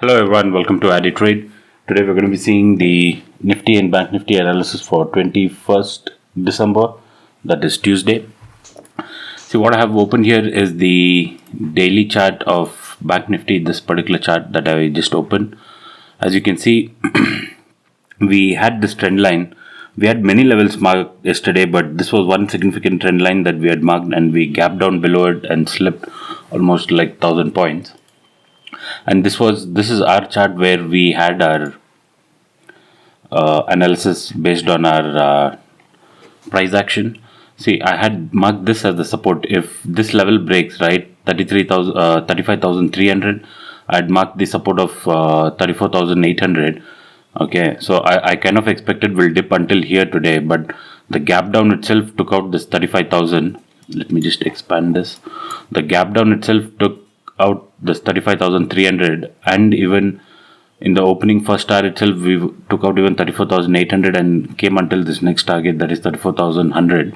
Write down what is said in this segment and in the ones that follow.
Hello everyone, welcome to Addy Trade. Today we're going to be seeing the Nifty and Banknifty analysis for 21st December, that is Tuesday. See, what I have opened here is the daily chart of Banknifty, this particular chart that I just opened. As you can see, we had this trend line. We had many levels marked yesterday, but this was one significant trend line that we had marked, and we gapped down below it and slipped almost like 1000 points. And this is our chart where we had our analysis based on our price action. See, I had marked this as the support. If this level breaks, right, 35,300, I'd marked the support of 34,800. Okay, so I kind of expected we'll dip until here today, but the gap down itself took out this 35,000. Let me just expand this. The gap down itself took out this 35,300, and even in the opening first hour itself we took out even 34,800 and came until this next target, that is 34,100.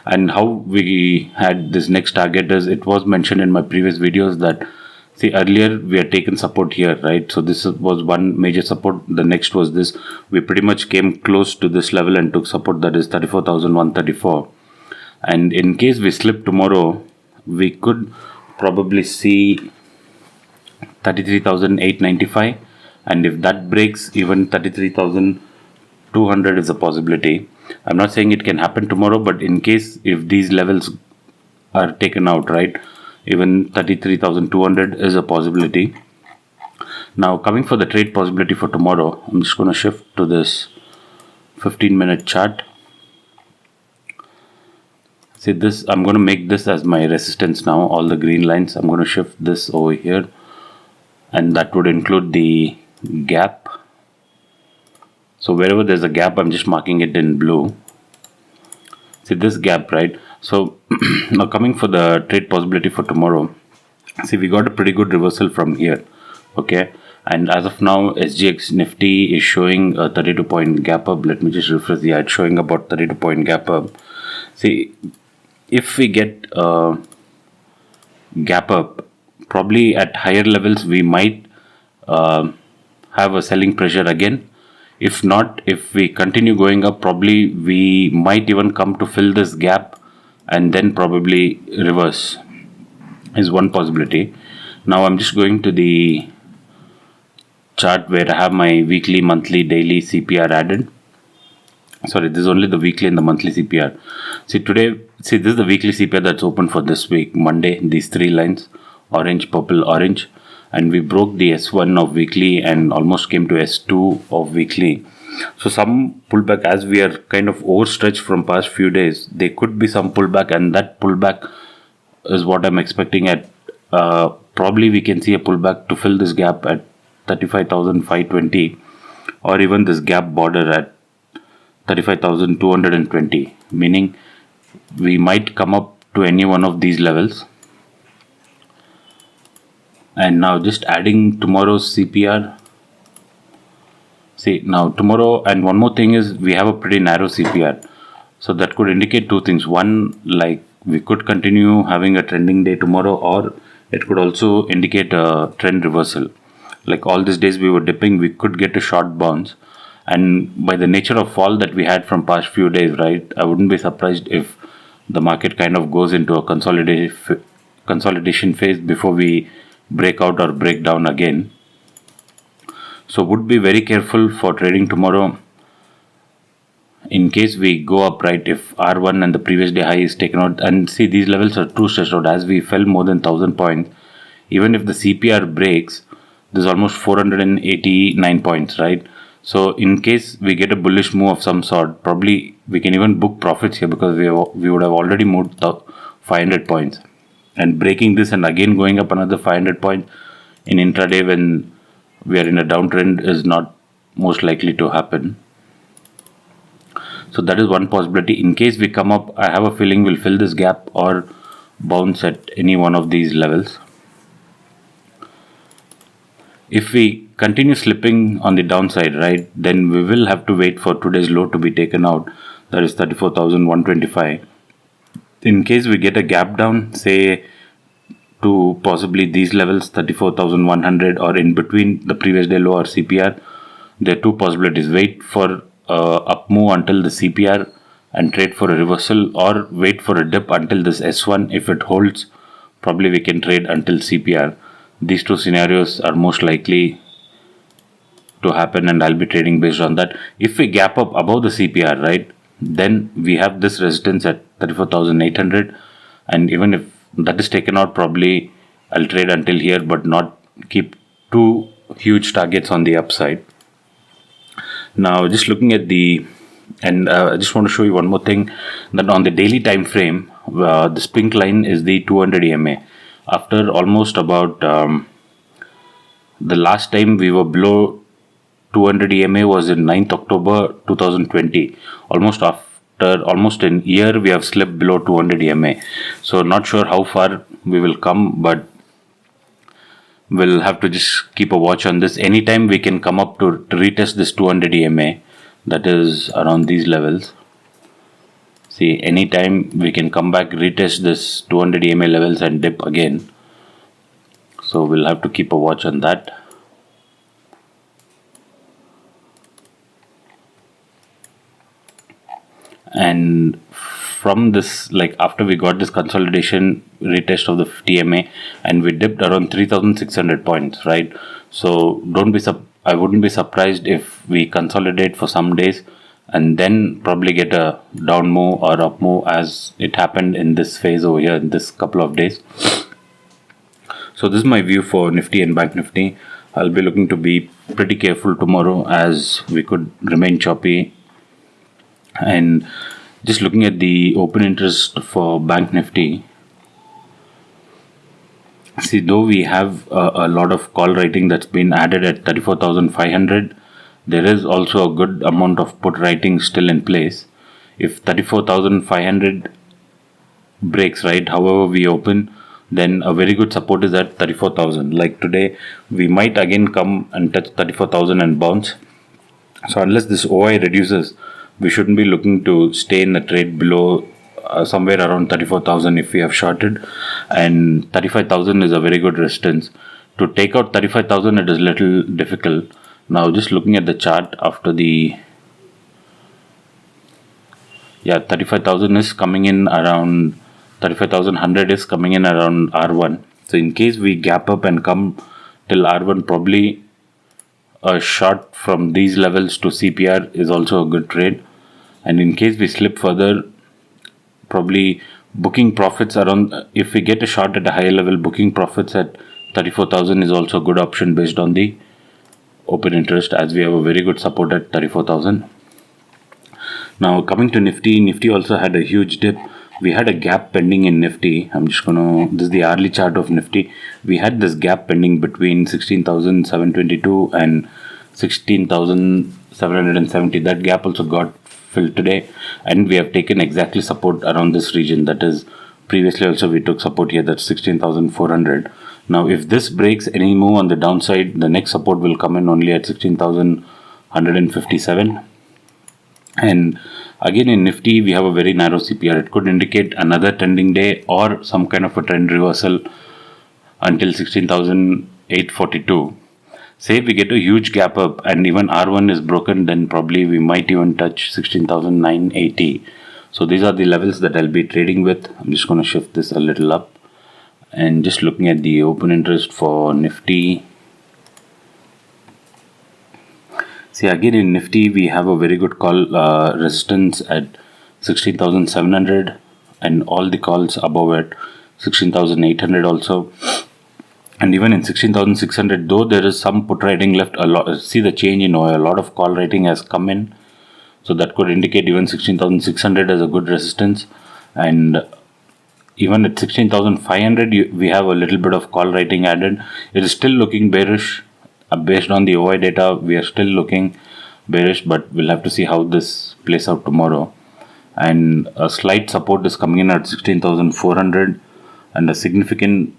And how we had this next target is, it was mentioned in my previous videos that, see, earlier we had taken support here, right? So this was one major support. The next was this. We pretty much came close to this level and took support, that is 34,134. And in case we slip tomorrow, we could probably see 33,895, and if that breaks, even 33,200 is a possibility. I'm not saying it can happen tomorrow, but in case if these levels are taken out, right, even 33,200 is a possibility. Now, coming for the trade possibility for tomorrow, I'm just going to shift to this 15-minute chart. See this, I'm going to make this as my resistance now, all the green lines. I'm going to shift this over here, and that would include the gap. So wherever there's a gap, I'm just marking it in blue. See this gap, right? So now coming for the trade possibility for tomorrow, see, we got a pretty good reversal from here, okay? And as of now, SGX Nifty is showing a 32-point gap up. Let me just refresh. Yeah, it's showing about 32-point gap up. See, if we get a gap up, probably at higher levels we might have a selling pressure again. If not, if we continue going up, probably we might even come to fill this gap and then probably reverse, is one possibility. Now I'm just going to the chart where I have my weekly, monthly, daily CPR added. Sorry, this is only the weekly and the monthly CPR. See, today, see, this is the weekly CPR that's open for this week, Monday. These three lines, orange, purple, orange. And we broke the S1 of weekly and almost came to S2 of weekly. So some pullback, as we are kind of overstretched from past few days, there could be some pullback, and that pullback is what I'm expecting at. Probably we can see a pullback to fill this gap at 35,520, or even this gap border at 35,220, meaning we might come up to any one of these levels. And now just adding tomorrow's CPR. See, now tomorrow, and one more thing is, we have a pretty narrow CPR. So that could indicate two things. One, like we could continue having a trending day tomorrow, or it could also indicate a trend reversal. Like all these days we were dipping, we could get a short bounce. And by the nature of fall that we had from past few days, right, I wouldn't be surprised if the market kind of goes into a consolidation phase before we break out or break down again. So would be very careful for trading tomorrow. In case we go up, right, if R1 and the previous day high is taken out, and see, these levels are too stretched out. As we fell more than 1000 points, even if the CPR breaks, there's almost 489 points, right? So in case we get a bullish move of some sort, probably we can even book profits here, because we would have already moved 500 points. And breaking this and again going up another 500 points in intraday when we are in a downtrend is not most likely to happen. So that is one possibility. In case we come up, I have a feeling we'll fill this gap or bounce at any one of these levels. If we continue slipping on the downside, right, then we will have to wait for today's low to be taken out, that is 34,125. In case we get a gap down, say to possibly these levels, 34,100, or in between the previous day low or CPR. There are two possibilities: wait for up move until the CPR and trade for a reversal, or wait for a dip until this S1. If it holds, probably we can trade until CPR. These two scenarios are most likely to happen, and I'll be trading based on that. If we gap up above the CPR, right, then we have this resistance at 34,800, and even if that is taken out, probably I'll trade until here, but not keep too huge targets on the upside. Now, just looking at the, and I just want to show you one more thing, that on the daily time frame, this pink line is the 200 EMA. After almost about the last time we were below 200 EMA was in 9th October 2020. Almost an year we have slipped below 200 EMA. So not sure how far we will come, but we'll have to just keep a watch on this. Anytime we can come up to retest this 200 EMA, that is around these levels. See, anytime we can come back, retest this 200 EMA levels and dip again. So we'll have to keep a watch on that. And from this, like after we got this consolidation retest of the 50 MA, and we dipped around 3,600 points, right? So I wouldn't be surprised if we consolidate for some days and then probably get a down move or up move, as it happened in this phase over here in this couple of days. So this is my view for Nifty and Banknifty. I'll be looking to be pretty careful tomorrow, as we could remain choppy. And just looking at the open interest for Banknifty, see, though we have a lot of call writing that's been added at 34,500, there is also a good amount of put writing still in place. If 34,500 breaks, right, however we open, then a very good support is at 34,000. Like today, we might again come and touch 34,000 and bounce. So unless this OI reduces, we shouldn't be looking to stay in the trade below somewhere around 34,000 if we have shorted, and 35,000 is a very good resistance. To take out 35,000, it is little difficult. Now just looking at the chart after the 35,000 is coming in around 35,100 is coming in around R1. So in case we gap up and come till R1, probably a short from these levels to CPR is also a good trade. And in case we slip further, probably booking profits around, if we get a short at a higher level, booking profits at 34,000 is also a good option based on the open interest, as we have a very good support at 34,000. Now coming to Nifty also had a huge dip. We had a gap pending in Nifty. This is the hourly chart of Nifty. We had this gap pending between 16,722 and 16,770. That gap also got filled today, and we have taken exactly support around this region. That is, previously also we took support here, that's 16,400. Now if this breaks any move on the downside, the next support will come in only at 16,157. And again in Nifty, we have a very narrow CPR. It could indicate another trending day or some kind of a trend reversal until 16,842. Say we get a huge gap up and even R1 is broken, then probably we might even touch 16,980. So these are the levels that I'll be trading with. I'm just going to shift this a little up, and just looking at the open interest for Nifty. See, again in Nifty, we have a very good call resistance at 16,700, and all the calls above at 16,800 also. And even in 16,600, though there is some put writing left, see the change in oil, a lot of call writing has come in. So that could indicate even 16,600 as a good resistance. And even at 16,500, we have a little bit of call writing added. It is still looking bearish. Based on the OI data, we are still looking bearish, but we'll have to see how this plays out tomorrow. And a slight support is coming in at 16,400, and a significant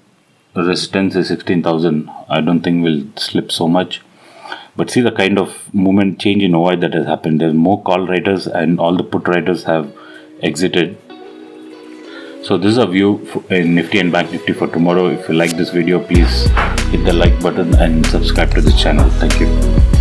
resistance is 16,000. I don't think we'll slip so much, but see the kind of movement change in OI that has happened. There's more call writers and all the put writers have exited. So this is a view in Nifty and Bank Nifty for tomorrow. If you like this video, please hit the like button and subscribe to the channel. Thank you.